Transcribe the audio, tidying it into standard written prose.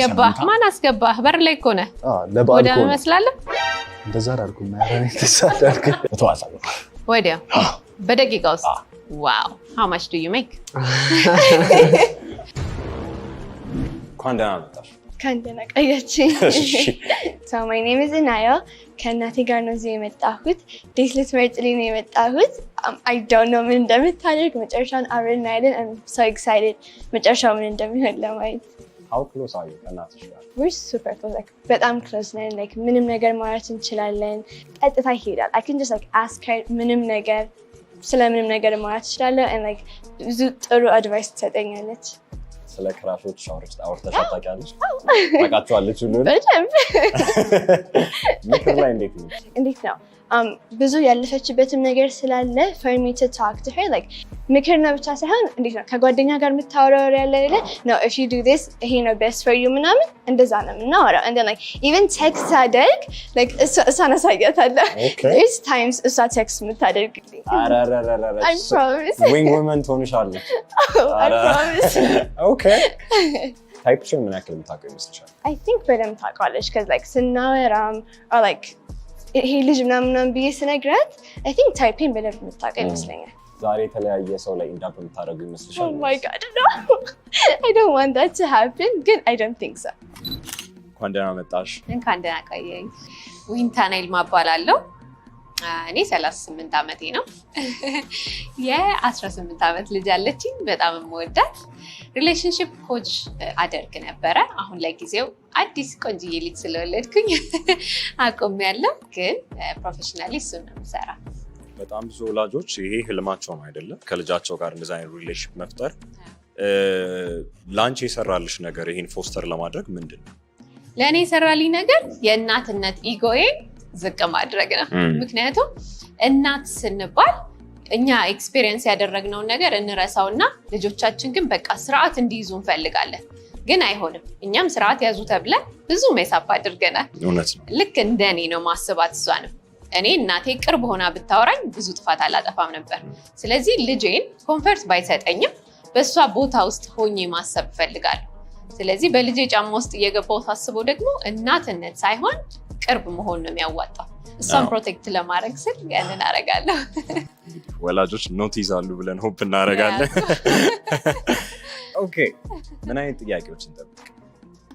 ገባህ ማን አስገባህ በር ላይ እኮ ነህ ወዲያ መስላለህ እንደዛ አልኩኝ ማራኔ ተሳዳልኩ ተዋሳለ ወዲያ በደቂቃ ውስጥ wow how much do you make ኳንዳና መጣሽ ካንደና ቀያቺ so my name is Anaya ከናቴ ጋር ነው እዚህ የመጣሁት ዴት ልትመርጥልኝ ነው የመጣሁት I don't know ምን እንደምታደርግ መጨረሻውን አብረን እናያለን I'm so excited መጨረሻው ምን እንደሚሆን ለማየት How close are you ከናትሽ ጋር We're super close like በጣም close ነን like ምንም ነገር ማውራት እንችላለን ቀጥታ ይሄዳል I can just like ask her ምንም ነገር ስለምንም ነገር ማውራት እችላለሁ and like ብዙ ጥሩ advice ትሰጠኛለች ስለ ክራሾች አውርተሽ ታውቂያለሽ ታውቃቸዋለች ሁሉ በደንብ ምክር ላይ እንዴት ነው ብዙ ያለፈችበትም ነገር ስላለ for me to talk to her like ምክር ነው ብቻ ሳይሆን እንዴት ነው ከጓደኛ ጋር የምታወራው ያለ no if you do this ይሄ ነው best for you ምናምን እንደዛ ነው የምናወራው and then like even text አደርግ like እሷን አሳያታለሁ there's times እሷ text የምታደርግልኝ I promise wing woman ትሆንሻለች I promise okay ታይፕሽን ምን ያክል የምታውቀው ይመስልሻል I think በደንብ ታውቃለች because like ስናወራም or like ይሄ ልጅ ምናምን ብዬ ስነግራት I think ታይፔን በደንብ የምታውቀው ይመስለኛል ዛሬ የተለያየ ሰው ላይ ኢንዳፕ የምታደርጉ ይመስልሻል Oh my god no I don't want that to happen ግን I don't think so ኳንዳና መጣሽ እንኳንደና ቆየኝ ዊንታናይል ማባላለሁ እኔ 38 ዓመቴ ነው የ18 ዓመት ልጅ አለችኝ በጣም የምወዳት ሪሌሽንሺፕ ኮች አደርግ ነበረ አሁን ለጊዜው አዲስ ቆንጆዬ ልጅ ስለወለድኩኝ አቆሚያለሁ ግን ፕሮፌሽናሊ እሱን ነው የምሰራው በጣም ብዙ ወላጆች ይሄ ህልማቸው ነው አይደለም ከልጃቸው ጋር እንደዛ አይነት ሪሌሽንሺፕ መፍጠር ላንቺ የሰራልሽ ነገር ይሄን ፎስተር ለማድረግ ምንድነው ለኔ የሰራልኝ ነገር የእናትነት ኢጎዬ ዝቅ ማድረግ ነው ምክንያቱም እናት ስንባል እኛ ኤክስፒሪየንስ ያደረግነው ነገር እንረሳውና ልጆቻችን ግን በቃ ስርዓት እንዲይዙ እንፈልጋለን ግን አይሆንም እኛም ስርዓት ያዙ ተብለን ብዙ ሜሳፕ አድርገናል እውነት ነው ልክ እንደኔ ነው ማስባት እሷንም እኔ እናቴ ቅርብ ሆና ብታወራኝ ብዙ ጥፋት አላጠፋም ነበር ስለዚህ ልጄን ኮምፈርት ባይሰጠኝም በሷ ቦታ ውስጥ ሆኜ ማሰብ ፈልጋለሁ ስለዚህ በልጄ ጫማ ውስጥ እየገባው ታስበው ደግሞ እናትነት ሳይሆን ቅርብ መሆን ነው የሚያዋጣው እሷን ፕሮቴክት ለማድረግ ስል ያንን አደርጋለሁ ወላጆች ኖት ይዛሉ ብለን ሆፕ እናደርጋለን ኦኬ ምን አይነት ጥያቄዎች እንጠብቅ